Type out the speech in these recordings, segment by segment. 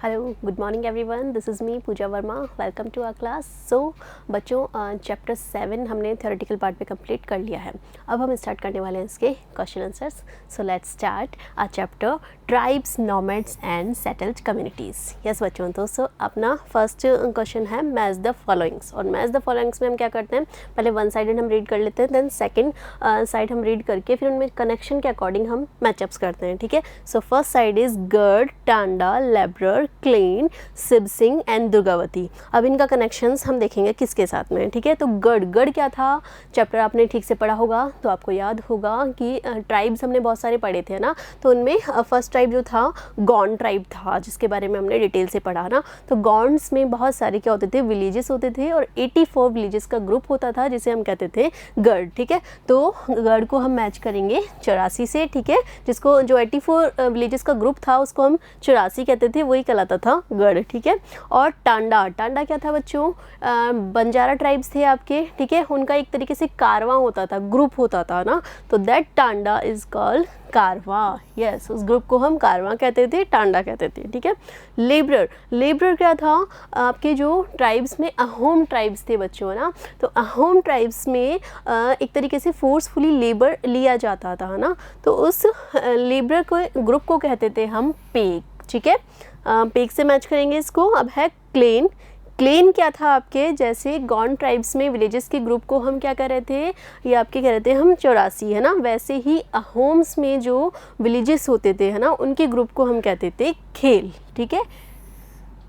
Hello, good morning everyone, this is me Pooja Verma. Welcome to our class. So बच्चों, chapter 7 हमने theoretical part पे complete कर लिया है। अब हम स्टार्ट करने वाले हैं इसके question answers. So let's start our chapter tribes, nomads and settled communities. Yes बच्चों, तो अपना फर्स्ट क्वेश्चन है मैच द फॉलोइंग्स। और मैच द फॉलोइंग्स में हम क्या करते हैं, पहले वन साइडेड हम रीड कर लेते हैं, देन सेकेंड साइड हम रीड करके फिर उनमें कनेक्शन के अकॉर्डिंग हम मैचअप्स करते हैं। ठीक है, so first side is Garha, Tanda, labourer, clan, Sibsingh and Durgavati. अब इनका कनेक्शंस हम देखेंगे किसके साथ में। ठीक है, तो गढ़ क्या था, चैप्टर आपने ठीक से पढ़ा होगा तो आपको याद होगा कि ट्राइब्स हमने बहुत सारे पढ़े थे ना। तो उनमें फर्स्ट ट्राइब जो था गौंड ट्राइब था, जिसके बारे में हमने डिटेल से पढ़ा ना। तो गौंड्स में बहुत सारे क्या होते थे, विलेजेस होते थे और 84 विलेजेस का ग्रुप होता था जिसे हम कहते थे गढ़। ठीक है, तो गढ़ को हम मैच करेंगे 84 से। ठीक है, जिसको जो 84 विलेजेस का ग्रुप था उसको हम 84 कहते थे, वही कहलाता था गढ़। ठीक है, और टांडा क्या था बच्चों, बंजारा ट्राइब्स थे आपके। ठीक है, उनका एक तरीके से कारवां होता था, ग्रुप होता था ना, तो that Tanda is called Karwaan. Yes, उस ग्रुप को हम कारवां कहते थे, टांडा कहते थे। ठीक है, लेबरर क्या था, आपके जो ट्राइब्स में अहोम ट्राइब्स थे बच्चों ना। तो अहोम ट्राइब्स में एक तरीके से फोर्सफुली लेबर लिया जाता था ना, तो उस लेबर को ग्रुप को कहते थे हम पेक। ठीक है, पेक से मैच करेंगे इसको। अब है क्लेन क्या था आपके, जैसे गौंड ट्राइब्स में विलेजेस के ग्रुप को हम क्या कह रहे थे, ये आपके कह रहे थे हम 84 है ना। वैसे ही अहोम्स में जो विलेजेस होते थे है ना, उनके ग्रुप को हम कहते थे खेल। ठीक है,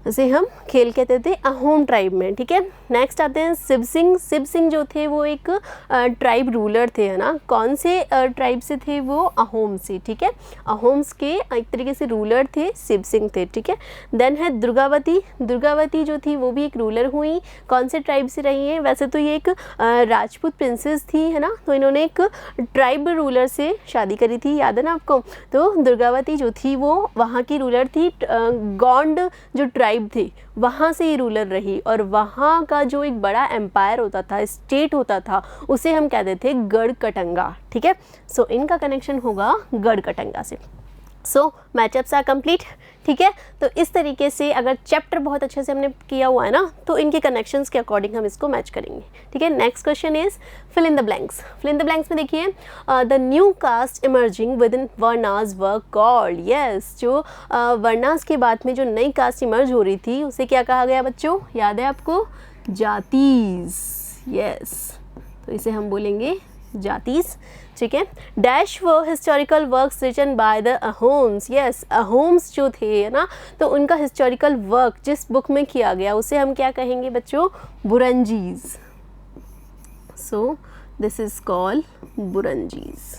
उसे हम खेल कहते थे अहोम ट्राइब में। ठीक है, नेक्स्ट आते हैं सिबसिंग जो थे वो एक ट्राइब रूलर थे है ना। कौन से ट्राइब से थे वो, अहोम से। ठीक है, अहोम्स के एक तरीके से रूलर थे, सिबसिंग थे। ठीक है, देन है दुर्गावती जो थी वो भी एक रूलर हुई। कौन से ट्राइब से रही हैं, वैसे तो ये एक राजपूत प्रिंसेस थी है ना, तो इन्होंने एक ट्राइब रूलर से शादी करी थी, याद है ना आपको। तो दुर्गावती जो थी वो वहाँ की रूलर थी, गौंड जो ट्राइब थे वहाँ से ही रूलर रही, और वहाँ का जो एक बड़ा एम्पायर होता था, स्टेट होता था, उसे हम कहते थे गढ़कटंगा। ठीक है, सो इनका कनेक्शन होगा गढ़कटंगा से। सो मैचअप्स आर कंप्लीट। ठीक है, तो इस तरीके से अगर चैप्टर बहुत अच्छे से हमने किया हुआ है ना, तो इनके कनेक्शंस के अकॉर्डिंग हम इसको मैच करेंगे। ठीक है, next question is fill in the blanks. Fill in the blanks में देखिए, the new caste emerging within varnas were called. Yes, जो वर्नास के बाद में जो नई कास्ट इमर्ज हो रही थी उसे क्या कहा गया बच्चों, याद है आपको, जातीज। यस, तो इसे हम बोलेंगे जातीज। ठीक है, डैश वो historical works written by the Ahoms. Yes, Ahoms जो थे ना, तो उनका हिस्टोरिकल वर्क जिस बुक में किया गया उसे हम क्या कहेंगे बच्चों, Buranjis. So this is called Buranjis.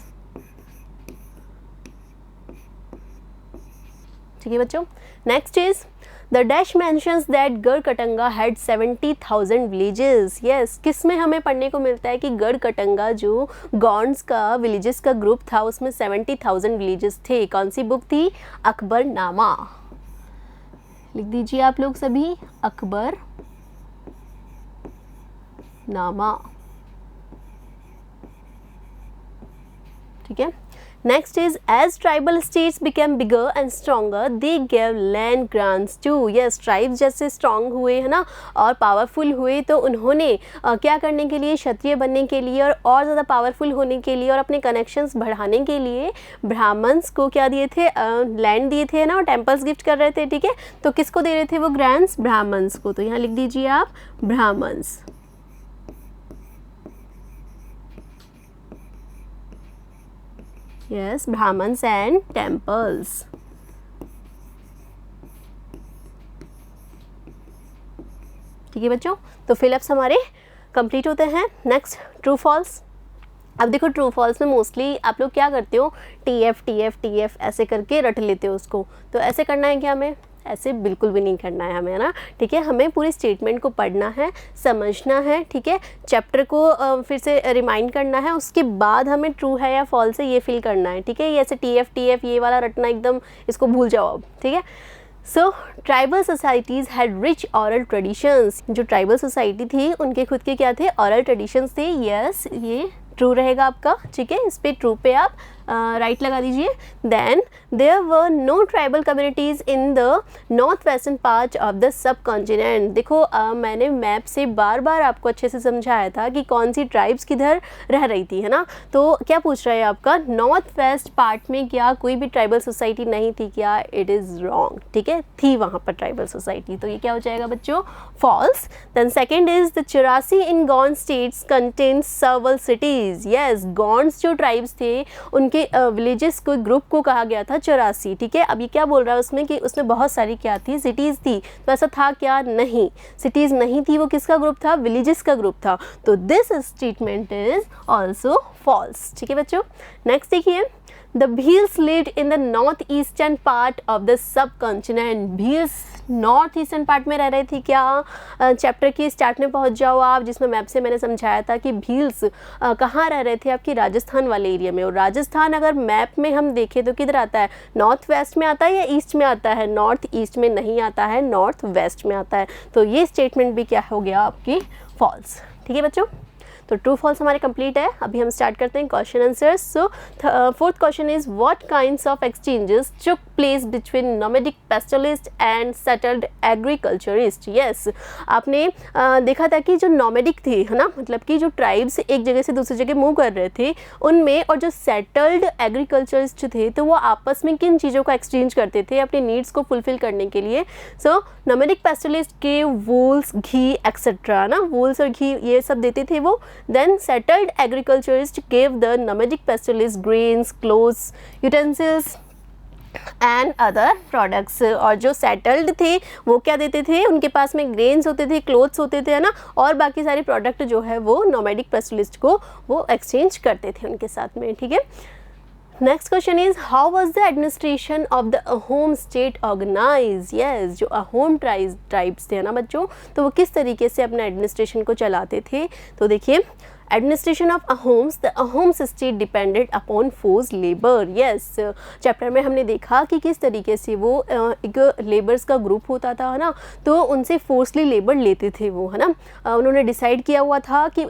ठीक है बच्चों, next is the dash mentions that Garhakatanga had 70,000 villages. Yes, किस में हमें पढ़ने को मिलता है कि गढ़कटंगा जो गौंड्स का विलेजेस का ग्रुप था उसमें 70,000 विलेजेस थे। कौन सी बुक थी, अकबरनामा। लिख दीजिए आप लोग सभी, अकबरनामा। ठीक है, next is as tribal states became bigger and stronger they gave land grants to. Yes, tribes जैसे स्ट्रॉन्ग हुए है ना और पावरफुल हुए, तो उन्होंने क्या करने के लिए, क्षत्रिय बनने के लिए और ज़्यादा पावरफुल होने के लिए और अपने कनेक्शंस बढ़ाने के लिए ब्राह्मण्स को क्या दिए थे, लैंड दिए थे ना, और टेम्पल्स गिफ्ट कर रहे थे। ठीक है, तो किसको दे रहे थे वो ग्रांट्स, ब्राह्मण्स को। तो यहाँ लिख दीजिए आप Brahmins. Yes, Brahmins and temples. ठीक है बच्चों, तो फिलअप्स हमारे कंप्लीट होते हैं। Next true false. अब देखो, ट्रू फॉल्स में मोस्टली आप लोग क्या करते हो, TF ऐसे करके रट लेते हो उसको। तो ऐसे करना है क्या हमें, ऐसे बिल्कुल भी नहीं करना है हमें, है ना। ठीक है, हमें पूरी स्टेटमेंट को पढ़ना है, समझना है। ठीक है, चैप्टर को फिर से रिमाइंड करना है, उसके बाद हमें ट्रू है या फॉल्स है ये फिल करना है। ठीक है, ये ऐसे TF ये वाला रटना एकदम, इसको भूल जाओ अब। ठीक है, so tribal societies had rich oral traditions. जो ट्राइबल सोसाइटी थी उनके खुद के क्या थे, ऑरल ट्रेडिशंस थे। यस, ये ट्रू रहेगा आपका। ठीक है, इस पे ट्रू पे आप राइट लगा दीजिए। Then there were no tribal communities in the north western part of the subcontinent. देखो मैंने मैप से बार बार आपको अच्छे से समझाया था कि कौन सी ट्राइब्स किधर रह रही थी, है ना। तो क्या पूछ रहा है आपका, नॉर्थ वेस्ट पार्ट में क्या कोई भी ट्राइबल सोसाइटी नहीं थी क्या? इट इज़ रॉन्ग, ठीक है, थी वहाँ पर ट्राइबल सोसाइटी, तो ये क्या हो जाएगा बच्चों, false. Then second is the 84 in Gond states contain several cities. Yes, Gonds जो ट्राइब्स थे उनके विलेजेस को ग्रुप को कहा गया था 84, ठीक है। अब ये क्या बोल रहा है उसमें कि उसमें बहुत सारी क्या थी, सिटीज़ थी। तो ऐसा था क्या? नहीं, सिटीज़ नहीं थी, वो किसका ग्रुप था? विलेजेस का ग्रुप था। तो this statement is also false, ठीक है बच्चों। नेक्स्ट देखिए, the Bhils lived in the north eastern part of the subcontinent. Bhils north eastern part में रह रही थी क्या? चैप्टर की स्टार्ट में पहुंच जाओ आप, जिसमें मैप से मैंने समझाया था कि भील्स कहाँ रह रहे थे, आपकी राजस्थान वाले एरिया में। और राजस्थान अगर मैप में हम देखें तो किधर आता है, नॉर्थ वेस्ट में आता है या ईस्ट में आता है? नॉर्थ ईस्ट में नहीं आता है, नॉर्थ वेस्ट में आता है। तो ये स्टेटमेंट भी क्या हो गया आपकी, फॉल्स, ठीक है बच्चों। तो ट्रू फॉल्स हमारे कंप्लीट है। अभी हम स्टार्ट करते हैं question answers. So fourth question is what kinds of exchanges took place between nomadic pastoralist and settled agriculturist. Yes, आपने देखा था कि जो नोमैडिक थे, है ना, मतलब कि जो ट्राइब्स एक जगह से दूसरी जगह मूव कर रहे थे उनमें, और जो सेटल्ड एग्रीकल्चरिस्ट थे तो वो आपस में किन चीज़ों का एक्सचेंज करते थे अपनी नीड्स को फुलफिल करने के लिए। सो नोमैडिक पेस्टलिस्ट के वूल्स, घी एक्सेट्रा ना, वूल्स और घी ये सब देते थे वो। Then settled agriculturists gave the nomadic pastoralists grains, clothes, utensils and other products। और जो सेटल्ड थे वो क्या देते थे, उनके पास में ग्रेन्स होते थे, क्लोथ्स होते थे, है ना, और बाकी सारे प्रोडक्ट जो है वो नोमैडिक पेस्टलिस्ट को वो एक्सचेंज करते थे उनके साथ में, ठीक है। Next question is how was the administration of the Ahom state organise. Yes, जो अहोम ट्राइब्स थे ना बच्चों, तो वो किस तरीके से अपना एडमिनिस्ट्रेशन को चलाते थे। तो देखिए, administration of Ahoms, the Ahoms state depended upon force labour. Yes, chapter में हमने देखा कि किस तरीके से वो एक लेबर्स का ग्रुप होता था, है ना, तो उनसे फोर्सली लेबर लेते थे वो, है ना। उन्होंने डिसाइड किया हुआ था कि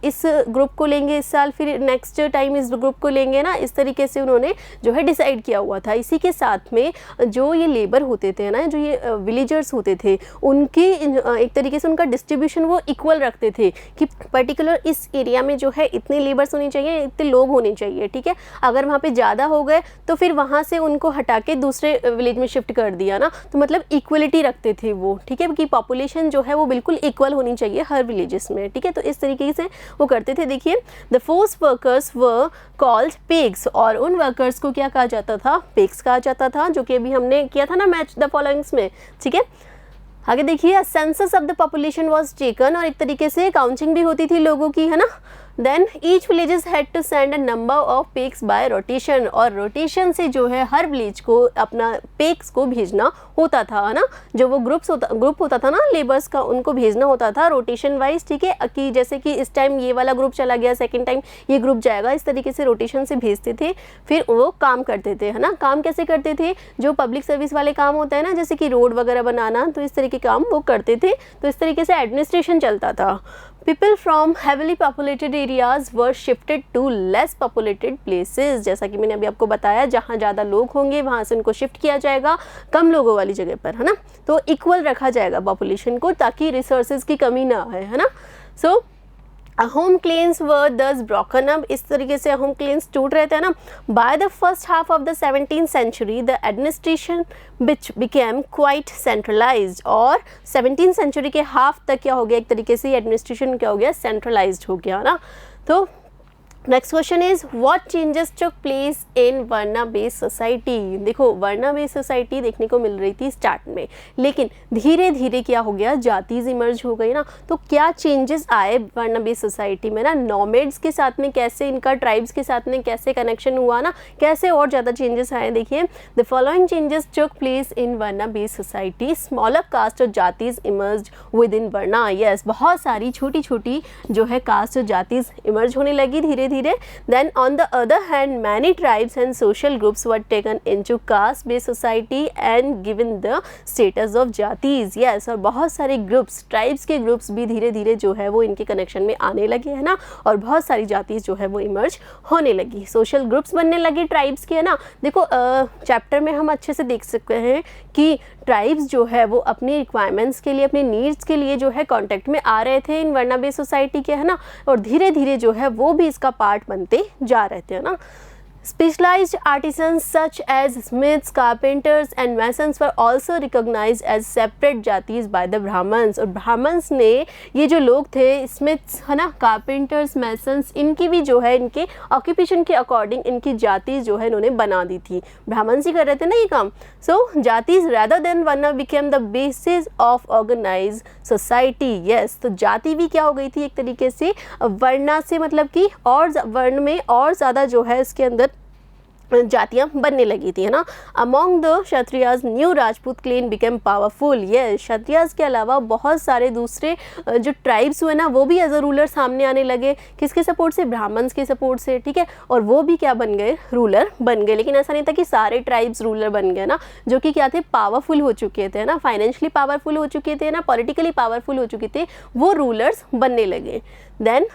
इस ग्रुप को लेंगे इस साल, फिर नेक्स्ट टाइम इस ग्रुप को लेंगे ना, इस तरीके से उन्होंने जो है डिसाइड किया हुआ था। इसी के साथ में जो ये लेबर होते थे ना, जो ये विलेजर्स होते थे, उनकी एक तरीके से उनका डिस्ट्रीब्यूशन वो इक्वल रखते थे कि पर्टिकुलर इस एरिया में जो है इतने लेबर्स होनी चाहिए, इतने लोग होने चाहिए, ठीक है। अगर वहाँ पे ज़्यादा हो गए तो फिर वहाँ से उनको हटा के दूसरे विलेज में शिफ्ट कर दिया ना, तो मतलब इक्वलिटी रखते थे वो, ठीक है, कि पॉपुलेशन जो है वो बिल्कुल इक्वल होनी चाहिए हर विलेजेस में, ठीक है। तो इस तरीके से वो करते थे। देखिए, the force workers were called pigs, और उन वर्कर्स को क्या कहा जाता था, पिग्स कहा जाता था, जो कि अभी हमने किया था ना मैच द फॉलोइंग्स में, ठीक है। आगे देखिए, census of the population was taken, और एक तरीके से काउंटिंग भी होती थी लोगों की, है ना। Then each villages had to send a number of pigs by rotation, और रोटेशन से जो है हर विलेज को अपना पिग्स को भेजना होता था, है ना। जो वो ग्रुप होता था ना लेबर्स का, उनको भेजना होता था रोटेशन वाइज, ठीक है, कि जैसे कि इस टाइम ये वाला ग्रुप चला गया, सेकेंड टाइम ये ग्रुप जाएगा, इस तरीके से रोटेशन से भेजते थे। फिर वो काम करते थे, है ना। काम कैसे करते थे, जो पब्लिक सर्विस वाले काम होते हैं ना, जैसे कि रोड वगैरह बनाना, तो इस तरीके काम वो करते थे। तो इस तरीके से एडमिनिस्ट्रेशन चलता था। People from heavily populated areas were shifted to less populated places। जैसा कि मैंने अभी आपको बताया, जहाँ ज़्यादा लोग होंगे वहाँ से उनको शिफ्ट किया जाएगा कम लोगों वाली जगह पर, है ना। तो इक्वल रखा जाएगा पॉपुलेशन को, ताकि रिसोर्सेज की कमी ना आए, है ना। सो अहोम क्लेन्स वर दस ब्रोकन अप, इस तरीके से अहोम क्लेन्स टूट रहे थे ना। By the first half of the 17th century the administration which became quite centralised, और 17th सेंचुरी के हाफ तक क्या हो गया, एक तरीके से एडमिनिस्ट्रेशन क्या हो गया, सेंट्रलाइज्ड हो गया ना। तो next question is what changes took place in varna based society. देखो, वर्ना बेस्ड सोसाइटी देखने को मिल रही थी स्टार्ट में, लेकिन धीरे धीरे क्या हो गया, जातीज इमर्ज हो गई ना। तो क्या चेंजेस आए वर्ना बेस्ड सोसाइटी में ना, नॉमेड्स के साथ में कैसे, इनका ट्राइब्स के साथ में कैसे कनेक्शन हुआ ना, कैसे और ज़्यादा चेंजेस आए। देखिए, the following changes took place in varna based society. Smaller caste और जातीज इमर्ज विद इन वर्ना। यस, बहुत सारी छोटी छोटी जो है कास्ट और जातीज इमर्ज होने लगी धीरे धीरे। Then on the other hand many tribes and social groups were taken into caste based society and given the status of jatis. Yes, और बहुत सारे ग्रुप्स, ट्राइब्स के ग्रुप्स भी धीरे धीरे जो है वो इनके कनेक्शन में आने लगे, है ना, और बहुत सारी जातीज जो है वो इमर्ज होने लगी, सोशल ग्रुप्स बनने लगे ट्राइब्स के, है ना। देखो चैप्टर में हम अच्छे से देख सकते हैं कि ट्राइब्स जो है वो अपनी रिक्वायरमेंट्स के लिए, अपनी नीड्स के लिए जो है कांटेक्ट में आ रहे थे इन वर्ना बेस्ड सोसाइटी के, है ना, और धीरे धीरे जो है वो भी इसका पार्ट बनते जा रहे थे, है ना। Specialized artisans such as smiths, carpenters and masons were also recognized as separate जातीज by the Brahmins। और ब्राह्मण्स ने ये जो लोग थे स्मिथ्स, है ना, कारपेंटर्स, मैसन्स, इनकी भी जो है इनके ऑक्यूपेशन के अकॉर्डिंग इनकी जातीज जो है इन्होंने बना दी थी। ब्राह्मण्स ही कर रहे थे ना ये काम। So jatis rather than varna became the basis of organized society। Yes, तो जाति भी क्या हो गई थी एक तरीके से वर्णा से, मतलब कि और वर्ण में और ज़्यादा जो है इसके अंदर जातियाँ बनने लगी थी, है ना। Among the Kshatriyas new Rajput clan became powerful. ये क्षत्रियाज के अलावा बहुत सारे दूसरे जो ट्राइब्स हुए ना वो भी एज अ रूलर सामने आने लगे। किसके सपोर्ट से? ब्राह्मण्स के सपोर्ट से, ठीक है। और वो भी क्या बन गए? रूलर बन गए। लेकिन ऐसा नहीं था कि सारे ट्राइब्स रूलर बन गए ना, जो कि क्या थे? पावरफुल हो चुके थे, ना, फाइनेंशियली पावरफुल हो चुके थे, ना, पॉलिटिकली पावरफुल हो चुके थे, वो रूलर्स बनने लगे। Then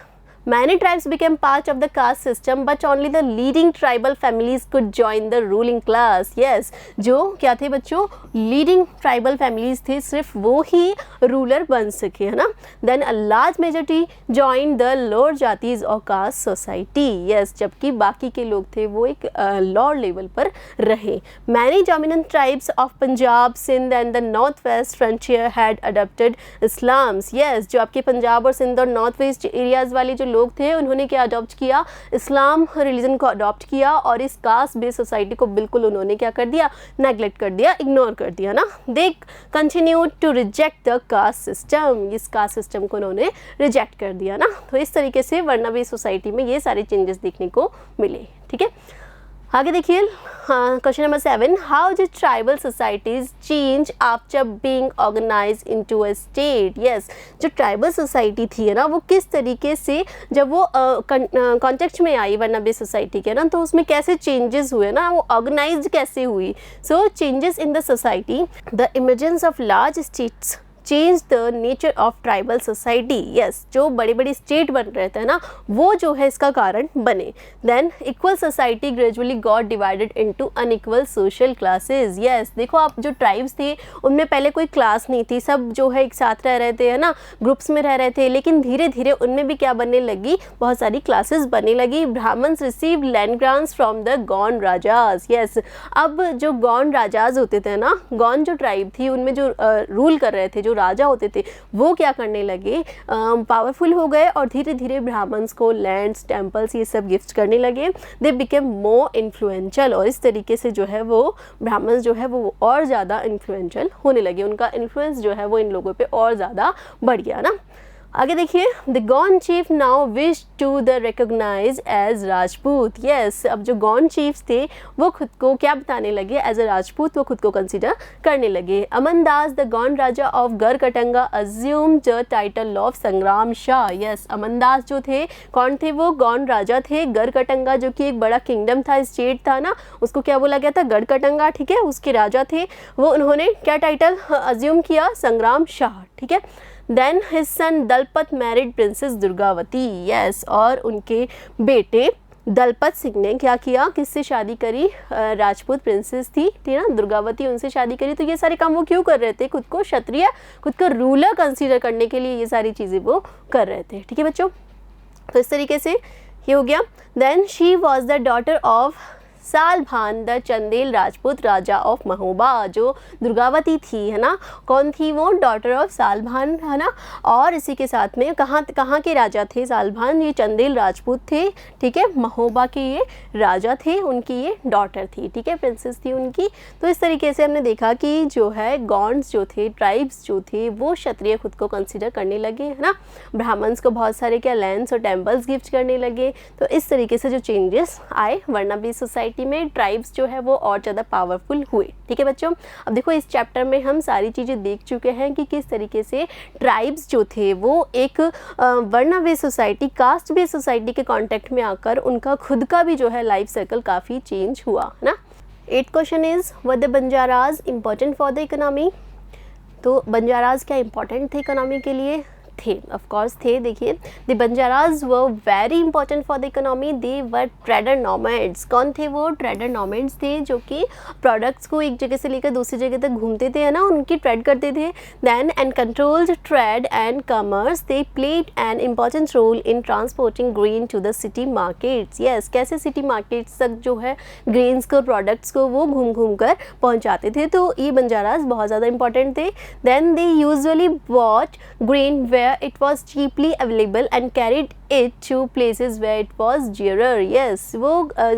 many tribes became part of the caste system but only the leading tribal families could join the ruling class। yes, जो क्या थे बच्चों? leading tribal families थे, सिर्फ वो ही ruler बन सके, है ना। then a large majority joined the lower जातीज और caste society। yes, जबकि बाकी के लोग थे वो एक lower level पर रहे। many dominant tribes of Punjab, Sindh and the northwest frontier had adopted Islam। yes, जो आपके पंजाब और सिंध और नॉर्थ वेस्ट एरियाज़ वाले जो लोग थे उन्होंने क्या अडॉप्ट किया? इस्लाम रिलीजन को अडॉप्ट किया, और इस कास्ट बेस्ड सोसाइटी को बिल्कुल उन्होंने क्या कर दिया? नेग्लेक्ट कर दिया, इग्नोर कर दिया, ना। They continue to reject the caste system. इस कास्ट सिस्टम को उन्होंने रिजेक्ट कर दिया, ना। तो इस तरीके से वर्ना बेस्ड सोसाइटी में ये सारे चेंजेस देखने को मिले, ठीक है। आगे देखिए question number 7, how did tribal societies change after being organised into a state. Yes, जो ट्राइबल सोसाइटी थी, है ना, वो किस तरीके से जब वो कॉन्टेक्स्ट में आई वर्ना बेस्ड सोसाइटी के, ना, तो उसमें कैसे चेंजेस हुए, ना, वो ऑर्गेनाइज्ड कैसे हुई। So changes in the society, the emergence of large states change the nature of tribal society. Yes, जो बड़े बड़े स्टेट बन रहे थे ना वो जो है इसका कारण बने। Than equal society gradually got divided into unequal social classes. Yes, देखो आप जो ट्राइब्स थे उनमें पहले कोई क्लास नहीं थी, सब जो है एक साथ रह रहे थे, है ना, ग्रुप्स में रह रहे थे, लेकिन धीरे धीरे उनमें भी क्या बनने लगी? बहुत सारी क्लासेस बनने लगी। Brahmans receive land grants from the Gond rajas. Yes, अब जो गौंड राजाज होते थे ना, गौंड जो ट्राइब थी उनमें जो रूल कर रहे थे, जो राजा होते थे, वो क्या करने लगे? पावरफुल हो गए और धीरे धीरे ब्राह्मण्स को लैंड्स, टेम्पल्स, ये सब गिफ्ट करने लगे। दे बिकेम मोर इन्फ्लुएंशियल, और इस तरीके से जो है वो ब्राह्मण्स जो है वो और ज़्यादा इन्फ्लुएंशियल होने लगे। उनका इन्फ्लुएंस जो है वो इन लोगों पे और ज़्यादा बढ़ गया, ना। आगे देखिए, the Gond chief now wish to the recognise as Rajput. Yes, अब जो गौंड चीफ्स थे वो खुद को क्या बताने लगे? एज अ राजपूत वो खुद को कंसिडर करने लगे। Aman Das the Gond raja of Garhakatanga assume the title of Sangram Shah. Yes, अमन दास जो थे कौन थे? वो गौंड राजा थे। गढ़कटंगा जो कि एक बड़ा किंगडम था, स्टेट था, ना, उसको क्या बोला गया था? गढ़कटंगा, ठीक है। उसके राजा थे वो, उन्होंने क्या टाइटल अज्यूम किया? संग्राम शाह, ठीक है। Then his son Dalpat married princess Durgavati. Yes, और उनके बेटे दलपत सिंह ने क्या किया? किससे शादी करी? राजपूत प्रिंसेस थी ना, दुर्गावती, उनसे शादी करी। तो ये सारे काम वो क्यों कर रहे थे? खुद को क्षत्रिय, खुद को रूलर कंसीडर करने के लिए ये सारी चीज़ें वो कर रहे थे, ठीक है बच्चों। तो इस तरीके से ये हो गया। Then she was the daughter of Salbahan the Chandel Rajput raja of Mahoba. जो दुर्गावती थी, है ना, कौन थी वो? डॉटर ऑफ सालभान, है ना। और इसी के साथ में कहाँ के राजा थे सालभान? ये चंदेल राजपूत थे, ठीक है। महोबा के ये राजा थे, उनकी ये डॉटर थी, ठीक है, प्रिंसेस थी उनकी। तो इस तरीके से हमने देखा कि जो है गॉन्ड्स जो थे, ट्राइब्स जो थे, वो क्षत्रिय खुद को कंसिडर करने लगे, है ना। ब्राह्मण्स को बहुत सारे क्या लैंड्स और टेम्पल्स गिफ्ट करने लगे। तो इस तरीके से जो चेंजेस आए वर्ना बेस्ड सोसाइटी सोसाइटी में ट्राइब्स जो है वो और ज़्यादा पावरफुल हुए। ठीक है बच्चों, अब देखो इस चैप्टर में हम सारी चीज़ें देख चुके हैं कि किस तरीके से ट्राइब्स जो थे वो एक वर्ण based society, cast based society के कॉन्टेक्ट में आकर उनका खुद का भी जो है लाइफ सर्कल काफ़ी चेंज हुआ है ना। 8th question is were the Banjaras important for the economy. तो बंजाराज क्या इंपॉर्टेंट थे इकोनॉमी के लिए? थे, ऑफ कोर्स थे। देखिए the Banjaras were very important for the economy, they were trader nomads. कौन थे वो? ट्रेडर नॉमैड्स थे, जो कि प्रोडक्ट्स को एक जगह से लेकर दूसरी जगह तक घूमते थे, है ना, उनकी ट्रेड करते थे। Then and controlled trade and commerce, they played an important role in transporting grain to the city markets. Yes, कैसे सिटी मार्केट्स तक जो है ग्रेन्स को, प्रोडक्ट्स को वो घूम घूम कर पहुँचाते थे, तो ये बंजाराज बहुत ज़्यादा इंपॉर्टेंट थे। Then they usually bought grain where it was cheaply available and carried it to places where it was dearer. Yes, वो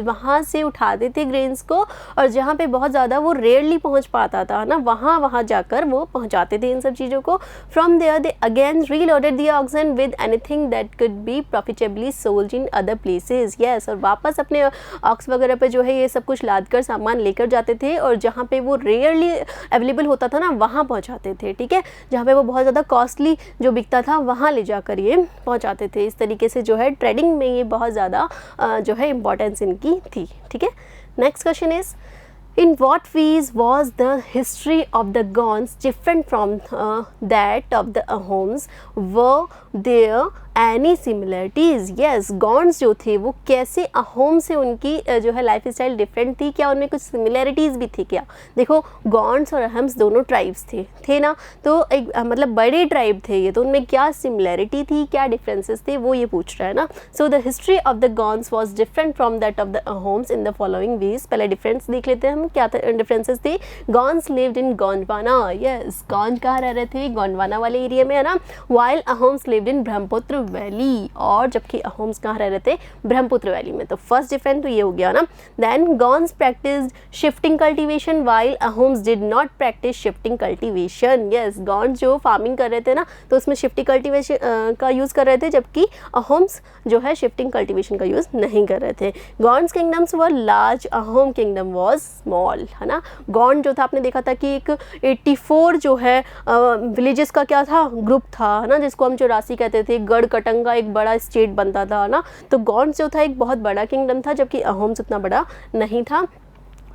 वहाँ से उठाते थे ग्रेन्स को और जहाँ पे बहुत ज़्यादा वो रेयरली पहुँच पाता था ना, वहाँ जाकर वो पहुँचाते थे इन सब चीज़ों को। From there they again reloaded the oxen with anything that could be profitably sold in other places. Yes, और वापस अपने ऑक्स वगैरह पे जो है ये सब कुछ लाद कर सामान लेकर जाते थे और जहाँ पे वो रेयरली अवेलेबल होता था ना वहाँ पहुँचाते थे। ठीक है, जहाँ पे वो बहुत ज़्यादा कॉस्टली जो बिकता था वहाँ ले जाकर ये पहुँचाते थे। इस तरीके से जो है ट्रेडिंग में ये बहुत ज़्यादा जो है इम्पोर्टेंस इनकी थी। ठीक है, next question is in what ways was the history of the Gonds different from that of the Ahoms? Were there any similarities? Yes, Gonds जो थे वो कैसे अहोम से उनकी जो है लाइफ स्टाइल डिफरेंट थी, क्या उनमें कुछ सिमिलैरिटीज़ भी थी क्या? देखो गॉन्ड्स और अहम्स दोनों ट्राइब्स थे ना, तो एक मतलब बड़े ट्राइब थे ये, तो उनमें क्या सिमिलैरिटी थी, क्या डिफरेंसेस थे, वो ये पूछ रहा है ना। So the history of the Gonds was different from that of the Ahoms in the following ways. पहले डिफरेंस देख लेते हैं हम, क्या डिफरेंसेस थे। Gonds lived in Gondwana. Yes, Gond कहाँ रह रहे थे? गोंडवाना वाले एरिया में, है ना। While Ahoms lived in Brahmaputra valley, और जबकि अहोम्स कहाँ रह रहे थे? ब्रह्मपुत्र वैली में। तो फर्स्ट डिफरेंस तो ये हो गया ना। Then Gonds practised shifting cultivation while Ahoms did not practise shifting cultivation. Yes, Gonds जो फार्मिंग कर रहे थे ना तो उसमें शिफ्टिंग कल्टीवेशन का यूज़ कर रहे थे, जबकि अहोम्स जो है शिफ्टिंग कल्टीवेशन का यूज़ नहीं कर रहे थे। Gonds kingdoms were large, Ahom kingdom was small, है ना। गॉन्ड जो था आपने देखा था कि एक 84 जो है विलेजेस का क्या था? ग्रुप था, है ना, जिसको हम 84 कहते थे। गढ़ कटंगा एक बड़ा स्टेट बनता था, है ना। तो गॉन्ड जो था एक बहुत बड़ा किंगडम था, जबकि अहोम्स उतना बड़ा नहीं था।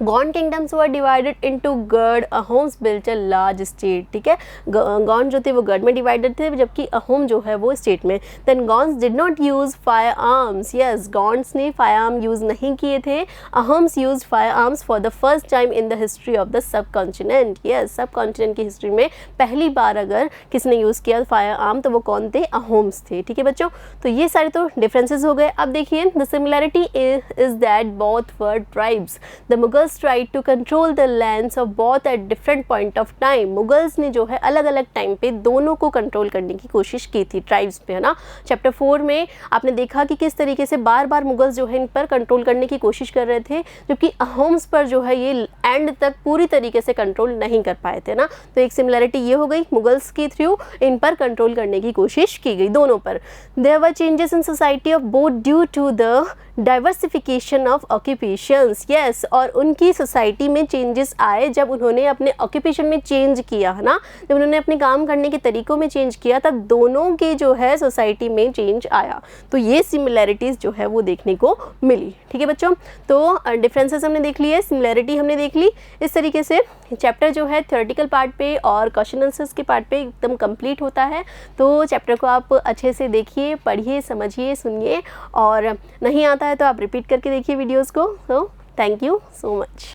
Gond kingdoms were divided into garh, Ahoms built a large state. ठीक है, गॉन्ड जो थे वो गढ़ में डिवाइडेड थे, जबकि अहोम जो है वो स्टेट में। Then Gonds did not use firearms. Yes, Gonds ने फायर आर्म यूज़ नहीं किए थे। Ahoms use firearms for the first time in the history of the subcontinent. Yes, subcontinent की हिस्ट्री में पहली बार अगर किसने यूज़ किया फायर आर्म तो वो कौन थे? अहोम्स थे। ठीक है बच्चों, तो ये सारे तो डिफरेंसेस हो गए। अब देखिए the similarity is that both were tribes. The Mughals tried to control the lands of both at different point of time। Mughals ने जो है अलग अलग टाइम पे दोनों को कंट्रोल करने की कोशिश की थी, ट्राइब्स पे, है ना। चैप्टर 4 में आपने देखा कि किस तरीके से बार बार मुगल्स जो है इन पर कंट्रोल करने की कोशिश कर रहे थे, जबकि अहोम्स पर जो है ये एंड तक पूरी तरीके से कंट्रोल नहीं कर पाए थे ना। तो एक सिमिलैरिटी ये हो गई, मुगल्स के थ्रू इन पर कंट्रोल करने की कोशिश की गई दोनों पर। There were changes in society of both due to the diversification of occupations. Yes, और उनकी सोसाइटी में चेंजेस आए जब उन्होंने अपने ऑक्यूपेशन में चेंज किया, है ना। जब उन्होंने अपने काम करने के तरीक़ों में चेंज किया तब दोनों के जो है सोसाइटी में चेंज आया। तो ये सिमिलैरिटीज़ जो है वो देखने को मिली। ठीक है बच्चों, तो डिफरेंसेस हमने देख लिए, सिमिलैरिटी हमने देख ली। इस तरीके से चैप्टर जो है थ्योरेटिकल पार्ट पे और क्वेश्चन आंसर्स के पार्ट पे एकदम कंप्लीट होता है। तो चैप्टर को आप अच्छे से देखिए, पढ़िए, समझिए, सुनिए, और नहीं आता है तो आप रिपीट करके देखिए वीडियोज़ को। तो थैंक यू सो मच।